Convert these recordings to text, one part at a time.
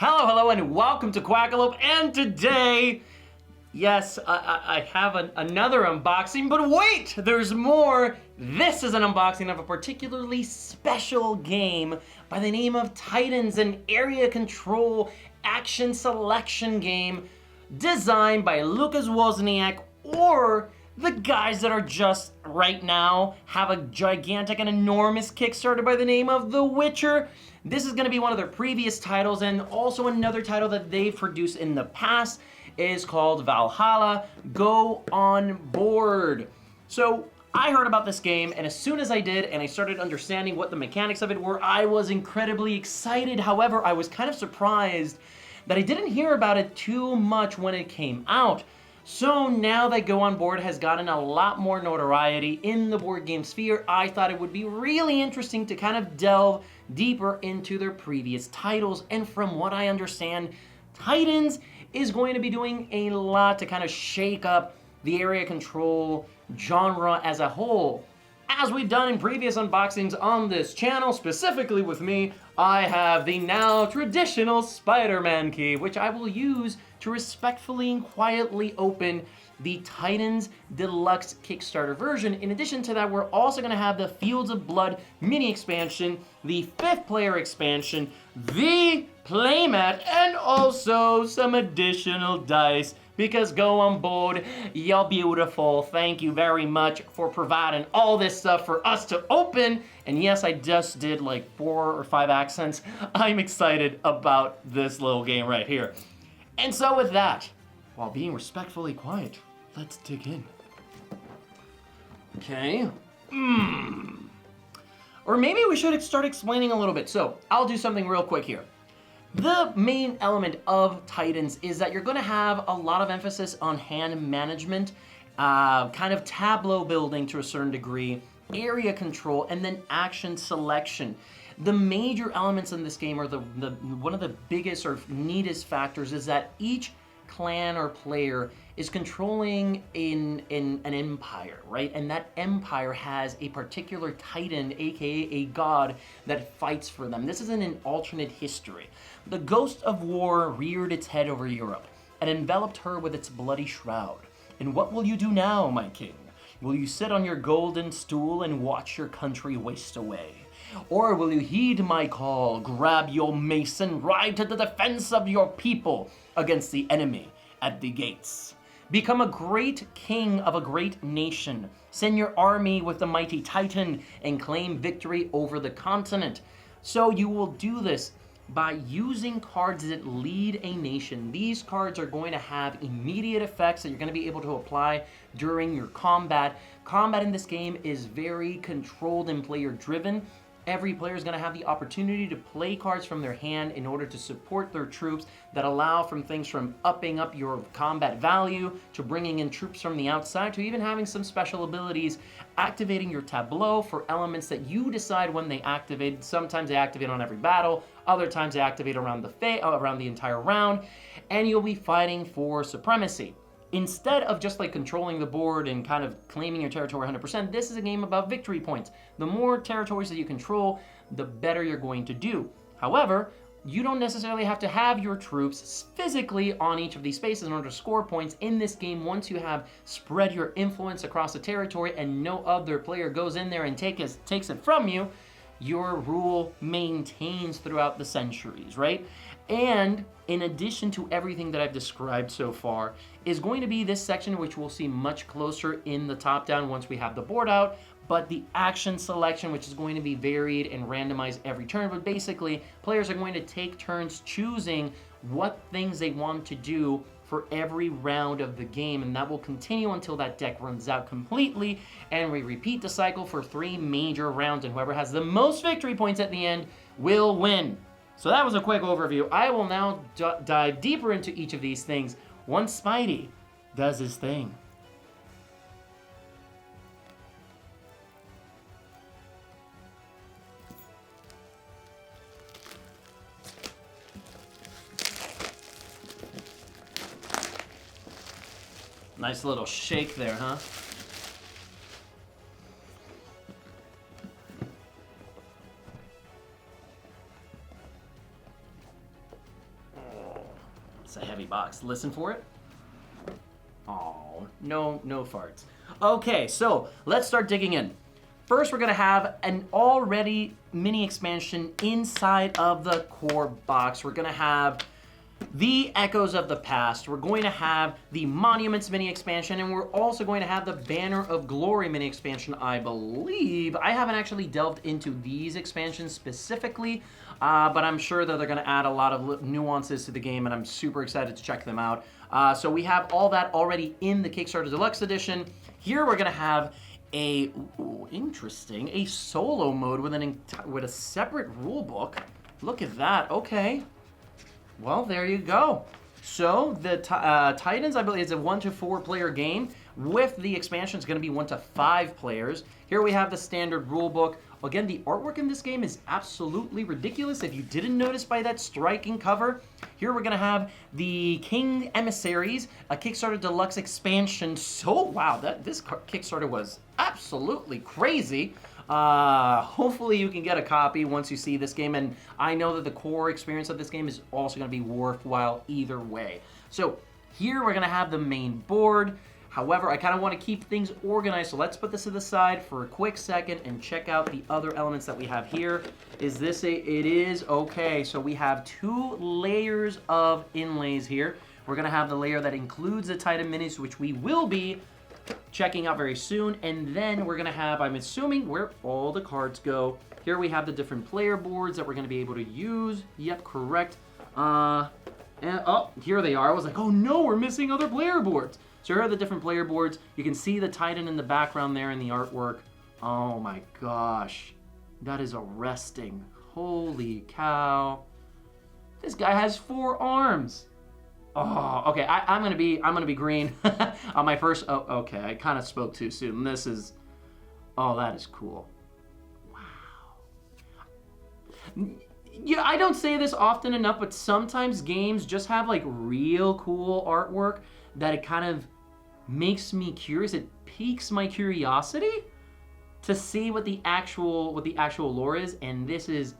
Hello, and welcome to Quackalope. And today, yes, I have another unboxing, but wait, there's more. This is an unboxing of a particularly special game by the name of Titans, an area control action selection game designed by Lucas Wozniak, or the guys that are just right now have a gigantic and enormous Kickstarter by the name of The Witcher. This is going to be one of their previous titles, and also another title that they've produced in the past is called Valhalla. Go on board. So I heard about this game, and as soon as I did and I started understanding what the mechanics of it were, I was incredibly excited. However, I was kind of surprised that I didn't hear about it too much when it came out. So now that Go On Board has gotten a lot more notoriety in the board game sphere, I thought it would be really interesting to kind of delve deeper into their previous titles. And from what I understand, Titans is going to be doing a lot to kind of shake up the area control genre as a whole. As we've done in previous unboxings on this channel, specifically with me, I have the now traditional Spider-Man key, which I will use to respectfully and quietly open the Titans Deluxe Kickstarter version. In addition to that, we're also going to have the Fields of Blood mini expansion, the 5th player expansion, the Playmat, and also some additional dice. Because Go On Board, you're beautiful. Thank you very much for providing all this stuff for us to open. And yes, I just did like 4 or 5 accents. I'm excited about this little game right here. And so with that, while being respectfully quiet, let's dig in. Okay. Or maybe we should start explaining a little bit. So I'll do something real quick here. The main element of Titans is that you're going to have a lot of emphasis on hand management, kind of tableau building to a certain degree, area control, and then action selection. The major elements in this game are one of the biggest or neatest factors is that each clan or player is controlling in an empire, right? And that empire has a particular titan, aka a god, that fights for them. This is in an alternate history. The ghost of war reared its head over Europe and enveloped her with its bloody shroud. And what will you do now, my king? Will you sit on your golden stool and watch your country waste away? Or will you heed my call, grab your mace, and ride to the defense of your people against the enemy at the gates? Become a great king of a great nation. Send your army with the mighty Titan and claim victory over the continent. So you will do this by using cards that lead a nation. These cards are going to have immediate effects that you're going to be able to apply during your combat. Combat in this game is very controlled and player driven. Every player is going to have the opportunity to play cards from their hand in order to support their troops that allow from things from upping up your combat value to bringing in troops from the outside to even having some special abilities, activating your tableau for elements that you decide when they activate. Sometimes they activate on every battle, other times they activate around the entire round, and you'll be fighting for supremacy. Instead of just like controlling the board and kind of claiming your territory 100%, this is a game about victory points. The more territories that you control, the better you're going to do. However, you don't necessarily have to have your troops physically on each of these spaces in order to score points in this game. Once you have spread your influence across the territory and no other player goes in there and takes it from you, your rule maintains throughout the centuries, right? And in addition to everything that I've described so far, is going to be this section, which we'll see much closer in the top down once we have the board out, but the action selection, which is going to be varied and randomized every turn. But basically, players are going to take turns choosing what things they want to do for every round of the game, and that will continue until that deck runs out completely, and we repeat the cycle for 3 major rounds, and whoever has the most victory points at the end will win. So that was a quick overview. I will now dive deeper into each of these things once Spidey does his thing. Nice little shake there, huh? It's a heavy box. Listen for it. Oh, no farts. Okay, so let's start digging in. First, we're gonna have an already mini expansion inside of the core box. We're gonna have the Echoes of the Past. We're going to have the Monuments mini expansion, and we're also going to have the Banner of Glory mini expansion, I believe. I haven't actually delved into these expansions specifically, but I'm sure that they're going to add a lot of nuances to the game, and I'm super excited to check them out. So we have all that already in the Kickstarter Deluxe Edition. Here we're going to have a solo mode with a separate rule book. Look at that. Okay. Well, there you go. So the Titans, I believe, is a 1 to 4 player game. With the expansion, it's going to be 1 to 5 players. Here we have the standard rulebook. Again, the artwork in this game is absolutely ridiculous. If you didn't notice by that striking cover, here we're going to have the King Emissaries, a Kickstarter Deluxe expansion. So, wow, this Kickstarter was absolutely crazy. Hopefully you can get a copy once you see this game, and I know that the core experience of this game is also going to be worthwhile either way. So here we're going to have the main board. However, I kind of want to keep things organized, so let's put this to the side for a quick second and check out the other elements that we have here. Is this it is okay. So we have 2 layers of inlays here. We're going to have the layer that includes the Titan minis, which we will be checking out very soon, and then we're gonna have, I'm assuming, where all the cards go. Here we have the different player boards that we're gonna be able to use. Yep, correct. And oh, here they are. I was like, oh no, we're missing other player boards. So here are the different player boards. You can see the Titan in the background there in the artwork. Oh my gosh, that is arresting. Holy cow. This guy has 4 arms. Oh, okay. I'm gonna be green on my first. Oh, okay. I kind of spoke too soon. This is. Oh, that is cool. Wow. Yeah, I don't say this often enough, but sometimes games just have like real cool artwork that it kind of makes me curious. It piques my curiosity to see what the actual lore is, and this is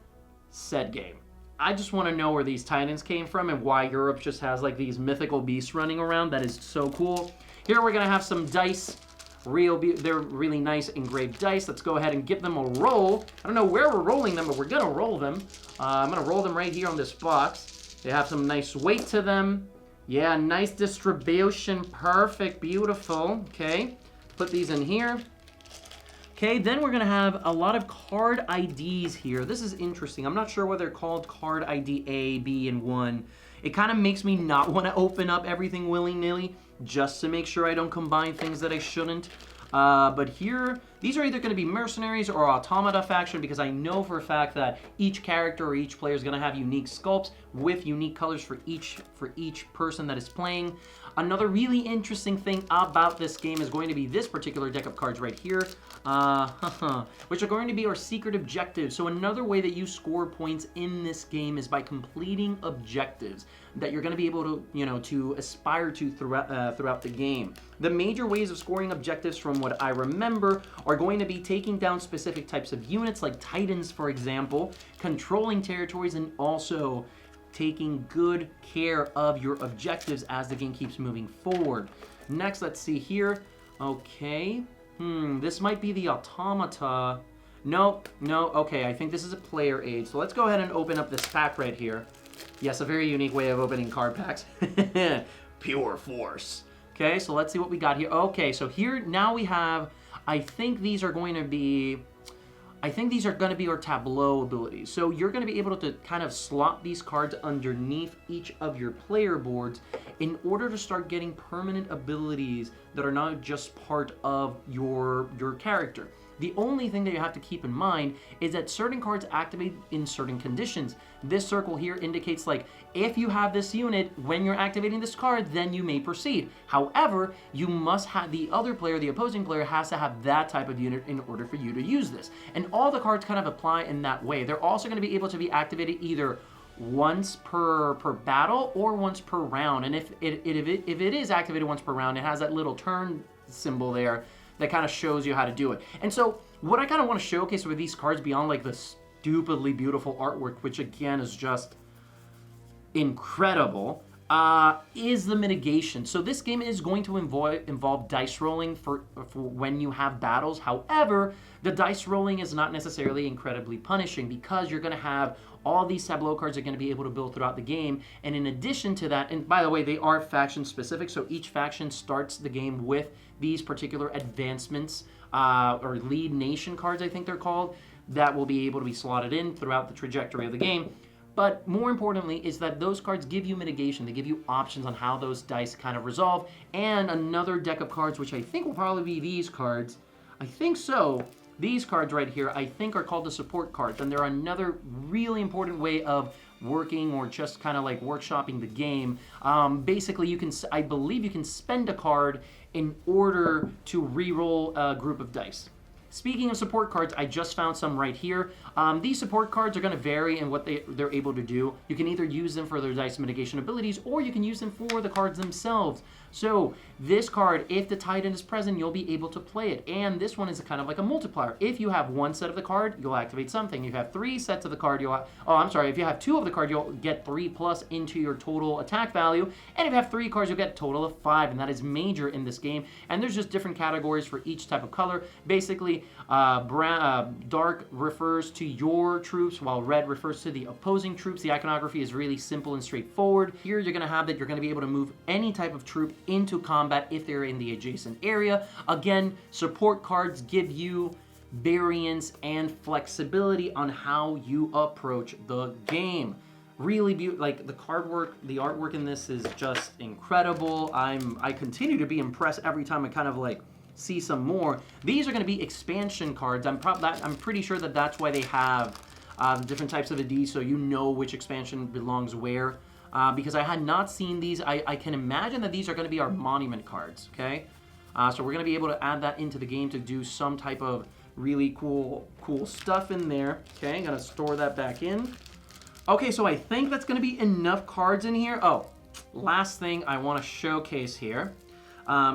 said game. I just want to know where these Titans came from and why Europe just has like these mythical beasts running around. That is so cool. Here we're going to have some dice. They're really nice engraved dice. Let's go ahead and give them a roll. I don't know where we're rolling them, but we're going to roll them. I'm going to roll them right here on this box. They have some nice weight to them. Yeah, nice distribution. Perfect. Beautiful. Okay. Put these in here. Okay, then we're gonna have a lot of card IDs here. This is interesting. I'm not sure whether they're called card ID A, B, and 1. It kind of makes me not want to open up everything willy-nilly just to make sure I don't combine things that I shouldn't. But here, these are either going to be mercenaries or automata faction, because I know for a fact that each character or each player is going to have unique sculpts with unique colors for each person that is playing. Another really interesting thing about this game is going to be this particular deck of cards right here, which are going to be our secret objectives. So another way that you score points in this game is by completing objectives that you're going to be able to, to aspire to throughout the game. The major ways of scoring objectives, from what I remember, are going to be taking down specific types of units, like Titans, for example, controlling territories, and also taking good care of your objectives as the game keeps moving forward. Next, let's see here. Okay. This might be the automata. No, okay, I think this is a player aid. So let's go ahead and open up this pack right here. Yes, a very unique way of opening card packs. Pure force. Okay, so let's see what we got here. Okay, so here now we have, I think these are going to be our tableau abilities. So you're going to be able to kind of slot these cards underneath each of your player boards in order to start getting permanent abilities that are not just part of your character. The only thing that you have to keep in mind is that certain cards activate in certain conditions. This circle here indicates, like, if you have this unit when you're activating this card, then you may proceed. However, you must have the other player, the opposing player, has to have that type of unit in order for you to use this. And all the cards kind of apply in that way. They're also going to be able to be activated either once per battle or once per round. And if it is activated once per round, it has that little turn symbol there that kind of shows you how to do it. And so what I kind of want to showcase with these cards, beyond like the stupidly beautiful artwork, which again is just incredible, is the mitigation. So this game is going to involve dice rolling for when you have battles. However, the dice rolling is not necessarily incredibly punishing because you're going to have all these tableau cards are going to be able to build throughout the game. And in addition to that, and by the way, they are faction specific, so each faction starts the game with these particular advancements or lead nation cards, I think they're called, that will be able to be slotted in throughout the trajectory of the game. But more importantly is that those cards give you mitigation. They give you options on how those dice kind of resolve. And another deck of cards, which I think will probably be these cards. I think so. These cards right here, I think, are called the support cards. And they're another really important way of working or just kind of like workshopping the game. Basically, you can, I believe you can spend a card in order to re-roll a group of dice. Speaking of support cards, I just found some right here. These support cards are going to vary in what they're able to do. You can either use them for their dice mitigation abilities, or you can use them for the cards themselves. So this card, if the Titan is present, you'll be able to play it. And this one is kind of like a multiplier. If you have one set of the card, you'll activate something. If you have three sets of the card, if you have two of the card, you'll get 3+ into your total attack value. And if you have 3 cards, you'll get a total of 5, and that is major in this game. And there's just different categories for each type of color. Basically, dark refers to your troops, while red refers to the opposing troops. The iconography is really simple and straightforward. Here you're going to have that you're going to be able to move any type of troop into combat if they're in the adjacent area. Again, support cards give you variance and flexibility on how you approach the game. Really beautiful. Like the card work, the artwork in this is just incredible. I continue to be impressed every time I kind of like see some more. These are going to be expansion cards. I'm pretty sure that that's why they have different types of AD, so you know which expansion belongs where. Because I had not seen these. I can imagine that these are going to be our monument cards, okay? So we're going to be able to add that into the game to do some type of really cool stuff in there. Okay, I'm going to store that back in. Okay, so I think that's going to be enough cards in here. Oh, last thing I want to showcase here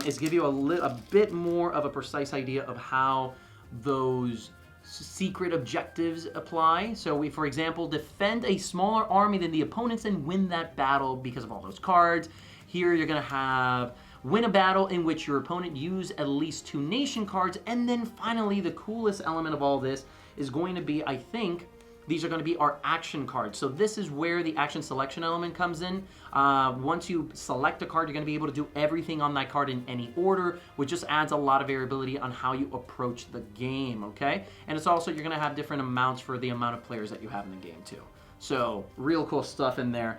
is give you a bit more of a precise idea of how those secret objectives apply. So we, for example, defend a smaller army than the opponents and win that battle because of all those cards. Here you're going to have win a battle in which your opponent used at least 2 nation cards. And then finally, the coolest element of all this is going to be, I think, these are going to be our action cards. So this is where the action selection element comes in. Once you select a card, you're going to be able to do everything on that card in any order, which just adds a lot of variability on how you approach the game, okay? And it's also, you're going to have different amounts for the amount of players that you have in the game too. So real cool stuff in there.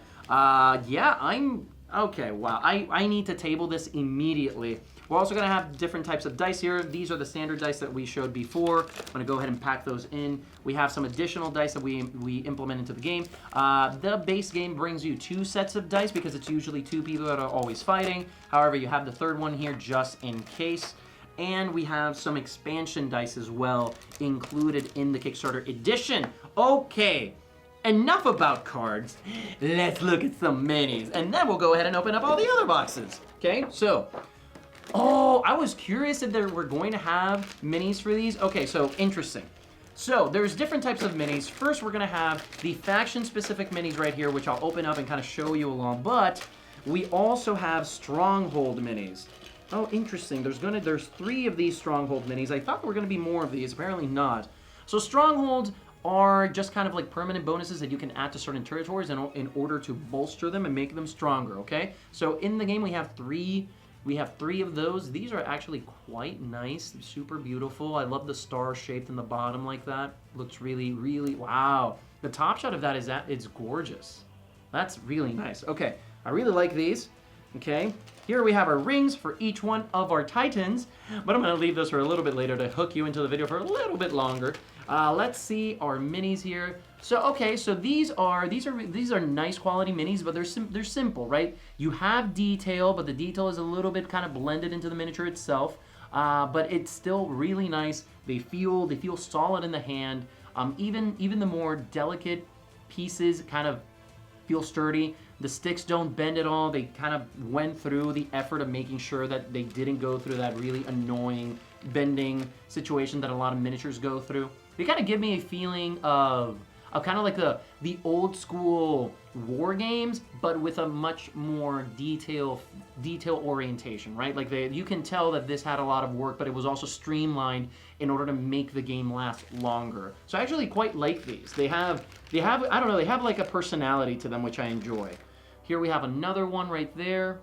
Okay, wow. I need to table this immediately. We're also going to have different types of dice here. These are the standard dice that we showed before. I'm going to go ahead and pack those in. We have some additional dice that we implement into the game. The base game brings you 2 sets of dice because it's usually 2 people that are always fighting. However, you have the third one here just in case. And we have some expansion dice as well included in the Kickstarter edition. Okay. Enough about cards. Let's look at some minis. And then we'll go ahead and open up all the other boxes. Okay, so... Oh, I was curious if we're going to have minis for these. Okay, so interesting. So there's different types of minis. First, we're going to have the faction-specific minis right here, which I'll open up and kind of show you along. But we also have Stronghold minis. Oh, interesting. There's 3 of these Stronghold minis. I thought there were going to be more of these. Apparently not. So Strongholds are just kind of like permanent bonuses that you can add to certain territories in order to bolster them and make them stronger, okay? So in the game, we have 3 of those. These are actually quite nice, super beautiful. I love the star shaped in the bottom like that. Looks really, really, wow. The top shot of that is it's gorgeous. That's really nice. Okay, I really like these. Okay, here we have our rings for each one of our Titans, but I'm gonna leave those for a little bit later to hook you into the video for a little bit longer. Let's see our minis here. So okay, so these are nice quality minis, but they're simple, right? You have detail, but the detail is a little bit kind of blended into the miniature itself. But it's still really nice. They feel solid in the hand. Even the more delicate pieces kind of feel sturdy. The sticks don't bend at all. They kind of went through the effort of making sure that they didn't go through that really annoying bending situation that a lot of miniatures go through. They kind of give me a feeling of of kind of like the old school war games, but with a much more detail orientation, right? Like you can tell that this had a lot of work, but it was also streamlined in order to make the game last longer. So I actually quite like these. They have I don't know, they have like a personality to them, which I enjoy. Here we have another one right there,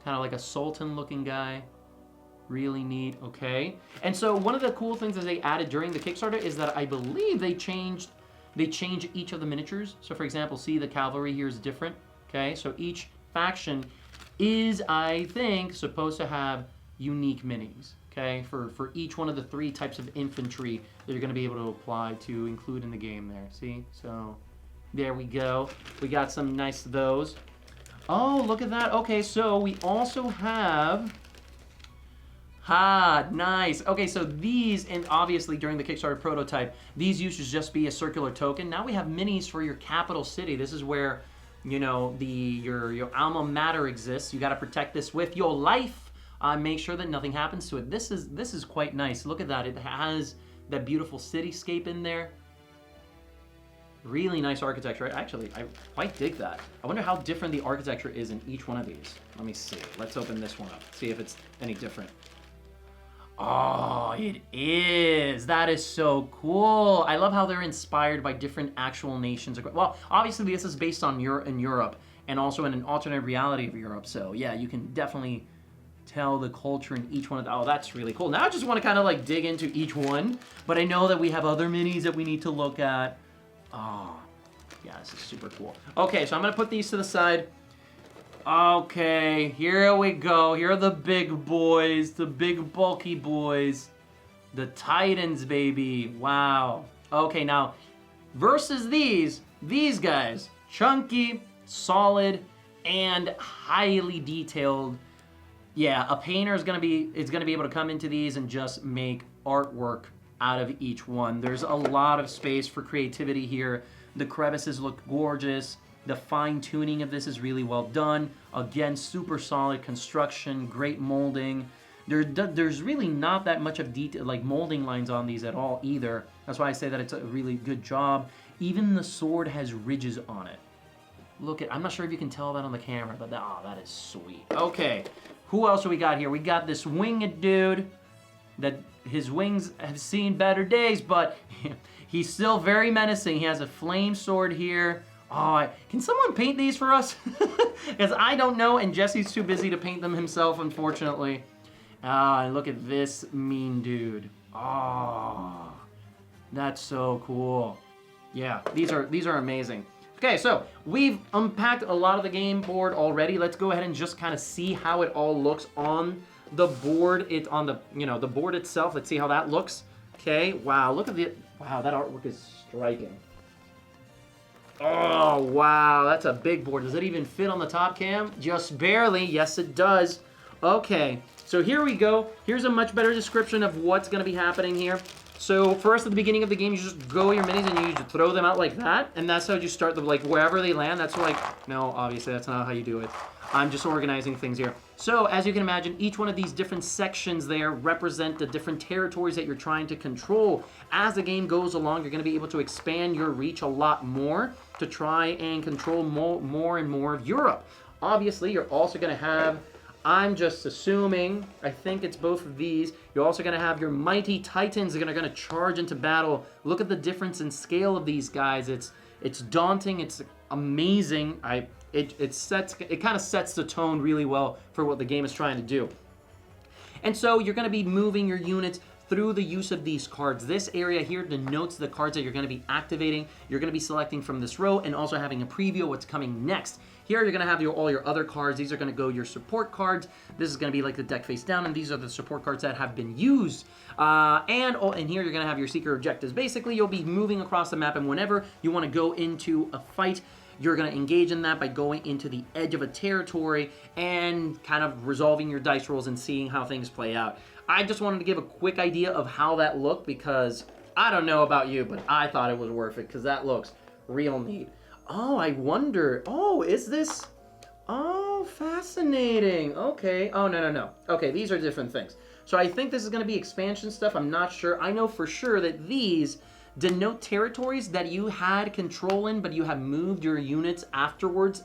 kind of like a sultan looking guy. Really neat. Okay. And so one of the cool things that they added during the Kickstarter is that I believe they change each of the miniatures. So for example, see the cavalry here is different. Okay. So each faction is, I think, supposed to have unique minis. Okay. For each one of the 3 types of infantry that you're going to be able to apply to include in the game there. See? So there we go. We got some nice of those. Oh, look at that. Okay. So we also have... nice. Okay, so these, and obviously during the Kickstarter prototype, these used to just be a circular token. Now we have minis for your capital city. This is where, you know, your alma mater exists. You got to protect this with your life. Make sure that nothing happens to it. This is quite nice. Look at that. It has that beautiful cityscape in there. Really nice architecture. Actually, I quite dig that. I wonder how different the architecture is in each one of these. Let me see. Let's open this one up. See if it's any different. Oh, it is. That is so cool. I love how they're inspired by different actual nations. Well, obviously this is based on Europe and also in an alternate reality of Europe. So yeah, you can definitely tell the culture in each one of them. Oh, that's really cool. Now I just want to kind of like dig into each one, but I know that we have other minis that we need to look at. Oh, yeah, this is super cool. Okay, so I'm going to put these to the side. Okay, here we go. Here are the big boys, the big bulky boys. The Titans, baby. Wow. Okay, now, versus these guys, chunky, solid, and highly detailed. Yeah, a painter is gonna be able to come into these and just make artwork out of each one. There's a lot of space for creativity here. The crevices look gorgeous. The fine-tuning of this is really well done. Again, super solid construction, great molding. There's really not that much of detail, like molding lines on these at all either. That's why I say that it's a really good job. Even the sword has ridges on it. Look at, I'm not sure if you can tell that on the camera, but that is sweet. Okay, who else do we got here? We got this winged dude that his wings have seen better days, but he's still very menacing. He has a flame sword here. Oh, can someone paint these for us? Because I don't know, and Jesse's too busy to paint them himself, unfortunately. And look at this mean dude. Oh, that's so cool. Yeah, these are amazing. Okay, so we've unpacked a lot of the game board already. Let's go ahead and just kind of see how it all looks on the board. On the the board itself. Let's see how that looks. Okay, wow, look at wow, that artwork is striking. Oh, wow, that's a big board. Does it even fit on the top cam? Just barely. Yes, it does. Okay, so here we go. Here's a much better description of what's going to be happening here. So first, at the beginning of the game, you just go your minis and you just throw them out like that, and that's how you start them, like wherever they land. That's like, no, obviously that's not how you do it. I'm just organizing things here. So as you can imagine, each one of these different sections there represent the different territories that you're trying to control. As the game goes along, you're going to be able to expand your reach a lot more to try and control more and more of Europe. Obviously, you're also going to have, I'm just assuming, I think it's both of these, you're also going to have your mighty titans that are going to charge into battle. Look at the difference in scale of these guys. It's daunting, it's amazing. It kind of sets the tone really well for what the game is trying to do. And so you're going to be moving your units through the use of these cards. This area here denotes the cards that you're going to be activating. You're going to be selecting from this row and also having a preview of what's coming next. Here you're going to have all your other cards. These are going to go your support cards. This is going to be like the deck face down, and these are the support cards that have been used. And here you're going to have your secret objectives. Basically, you'll be moving across the map, and whenever you want to go into a fight, you're going to engage in that by going into the edge of a territory and kind of resolving your dice rolls and seeing how things play out. I just wanted to give a quick idea of how that looked because I don't know about you, but I thought it was worth it because that looks real neat. Oh, I wonder. Oh, is this? Oh, fascinating. Okay. Oh, no. Okay, these are different things. So I think this is going to be expansion stuff. I'm not sure. I know for sure that these denote territories that you had control in, but you have moved your units afterwards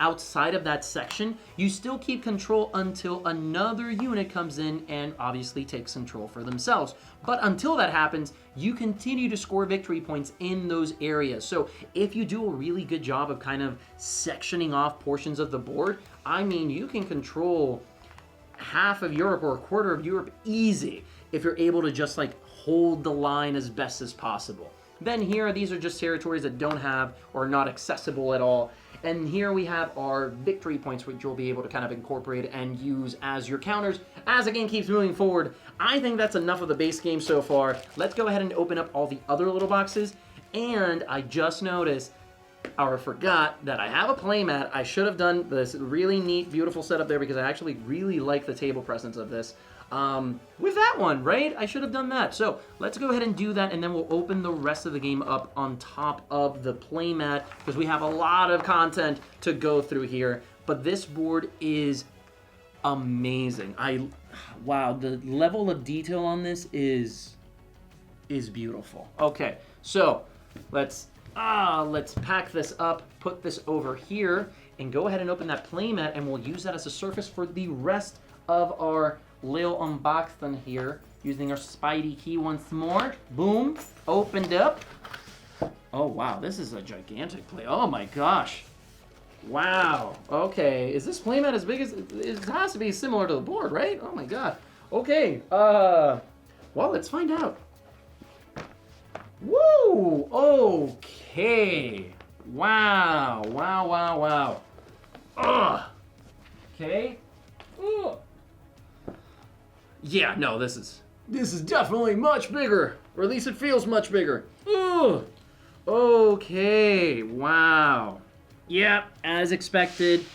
outside of that section. You still keep control until another unit comes in and obviously takes control for themselves. But until that happens, you continue to score victory points in those areas. So if you do a really good job of kind of sectioning off portions of the board, I mean, you can control half of Europe or a quarter of Europe easy if you're able to just like hold the line as best as possible. Then here, these are just territories that don't have or are not accessible at all. And here we have our victory points, which you'll be able to kind of incorporate and use as your counters as the game keeps moving forward. I think that's enough of the base game so far. Let's go ahead and open up all the other little boxes. And I just noticed, or forgot, that I have a playmat. I should have done this really neat, beautiful setup there because I actually really like the table presence of this. With that one, right? I should have done that. So let's go ahead and do that, and then we'll open the rest of the game up on top of the playmat because we have a lot of content to go through here. But this board is amazing. Wow, the level of detail on this is beautiful. Okay, so let's pack this up, put this over here, and go ahead and open that playmat, and we'll use that as a surface for the rest of our little unboxing here, using our Spidey key once more. Boom, opened up. Oh wow, this is a gigantic play. Oh my gosh. Wow. Okay, is this playmat as big as it has to be similar to the board, right? Oh my god. Okay. Well, let's find out. Woo! Okay. Wow. Wow, wow, wow. Ugh. Okay. Ugh. Yeah, no, this is definitely much bigger, or at least it feels much bigger. Ugh. Okay, wow. Yeah, as expected,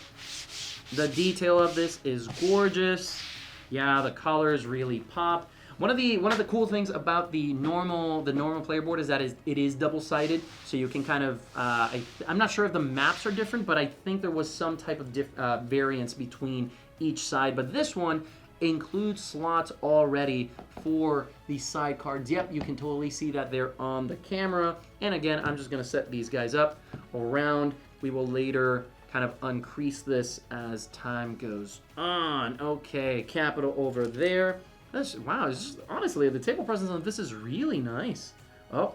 the detail of this is gorgeous. Yeah, the colors really pop. One of the cool things about the normal player board is that it is double-sided, so you can kind of I'm not sure if the maps are different, but I think there was some type of variance between each side. But this one includes slots already for the side cards. Yep, you can totally see that they're on the camera. And again, I'm just gonna set these guys up around. We will later kind of uncrease this as time goes on. Okay, capital over there. Wow, honestly, the table presence on this is really nice. Oh,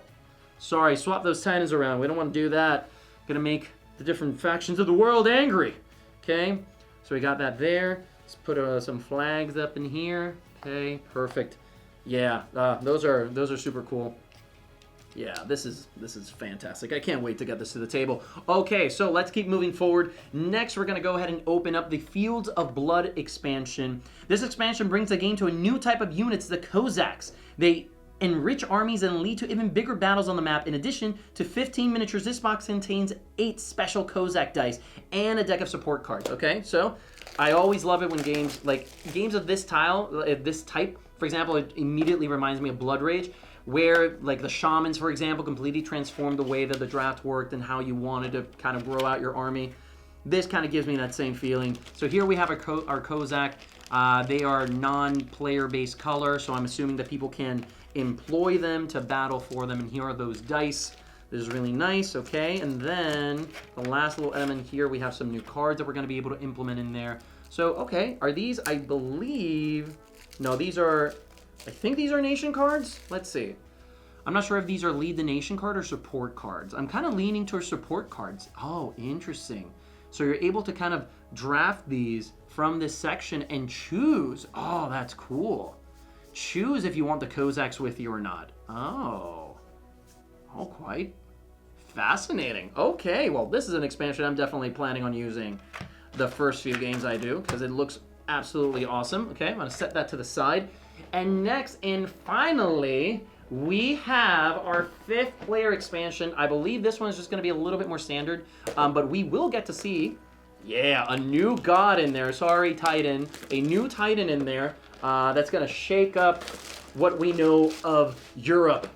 sorry, swap those titans around. We don't want to do that. Gonna make the different factions of the world angry. Okay, so we got that there. Let's put some flags up in here. Okay, perfect. Yeah, those are super cool. Yeah, this is fantastic. I can't wait to get this to the table. Okay, so let's keep moving forward. Next, we're going to go ahead and open up the Fields of Blood expansion. This expansion brings the game to a new type of units, the Cossacks. They enrich armies and lead to even bigger battles on the map. In addition to 15 miniatures, this box contains 8 special Cossack dice and a deck of support cards. Okay, so I always love it when games of this type, for example, it immediately reminds me of Blood Rage, where like the shamans, for example, completely transformed the way that the draft worked and how you wanted to kind of grow out your army. This kind of gives me that same feeling. So here we have our Cossack. They are non-player based color, so I'm assuming that people can employ them to battle for them. And here are those dice. This is really nice, okay? And then the last little element here, we have some new cards that we're going to be able to implement in there. So, okay, are these, I believe, no, these are, I think these are nation cards. Let's see. I'm not sure if these are lead the nation card or support cards. I'm kind of leaning towards support cards. Oh, interesting. So you're able to kind of draft these from this section and choose. Oh, that's cool. Choose if you want the Cossacks with you or not. Oh, quite fascinating. Okay, well, this is an expansion I'm definitely planning on using the first few games I do because it looks absolutely awesome. Okay, I'm going to set that to the side. And next and finally, we have our 5th player expansion. I believe this one is just going to be a little bit more standard, but we will get to see, yeah, a new god in there. Sorry, Titan. A new Titan in there that's going to shake up what we know of Europe.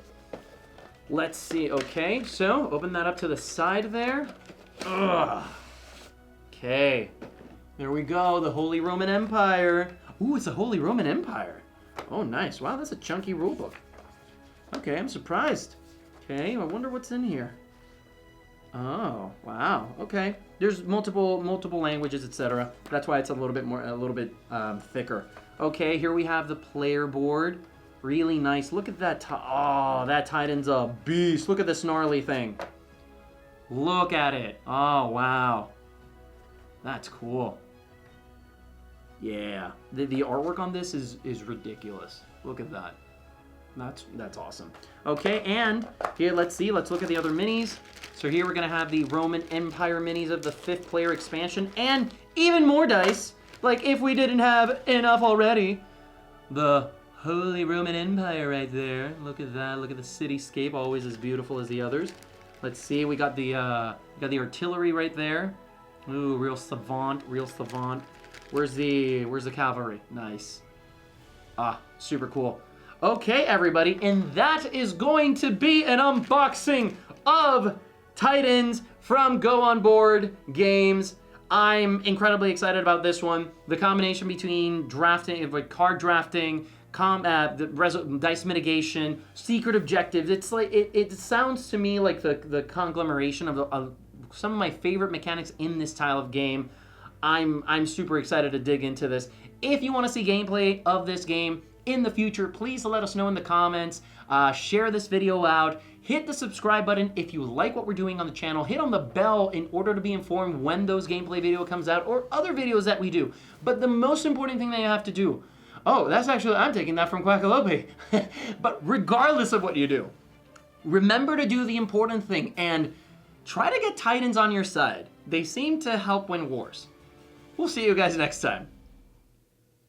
Let's see. Okay, so open that up to the side there. Ugh. Okay, there we go. The Holy Roman Empire. Ooh, it's a Holy Roman Empire. Oh, nice. Wow, that's a chunky rulebook. Okay, I'm surprised. Okay, I wonder what's in here. Oh, wow. Okay. There's multiple languages, etc. That's why it's a little bit thicker. Okay, here we have the player board. Really nice. Look at that. Oh, that Titan's a beast. Look at the snarly thing. Look at it. Oh, wow. That's cool. Yeah. The artwork on this is ridiculous. Look at that. That's awesome. Okay, and here, let's look at the other minis. So here we're gonna have the Roman Empire minis of the 5th player expansion, and even more dice. Like, if we didn't have enough already. The Holy Roman Empire right there. Look at that. Look at the cityscape, always as beautiful as the others. Let's see, we got the artillery right there. Ooh, real savant, real savant. Where's the cavalry? Nice. Ah, super cool. Okay, everybody, and that is going to be an unboxing of Titans from Go On Board Games. I'm incredibly excited about this one. The combination between drafting, like card drafting, dice mitigation, secret objectives. It's like it sounds to me like the conglomeration of some of my favorite mechanics in this style of game. I'm super excited to dig into this. If you want to see gameplay of this game in the future, please let us know in the comments. Share this video out. Hit the subscribe button if you like what we're doing on the channel. Hit on the bell in order to be informed when those gameplay video comes out or other videos that we do. But the most important thing that you have to do, I'm taking that from Quackalope. But regardless of what you do, remember to do the important thing and try to get Titans on your side. They seem to help win wars. We'll see you guys next time.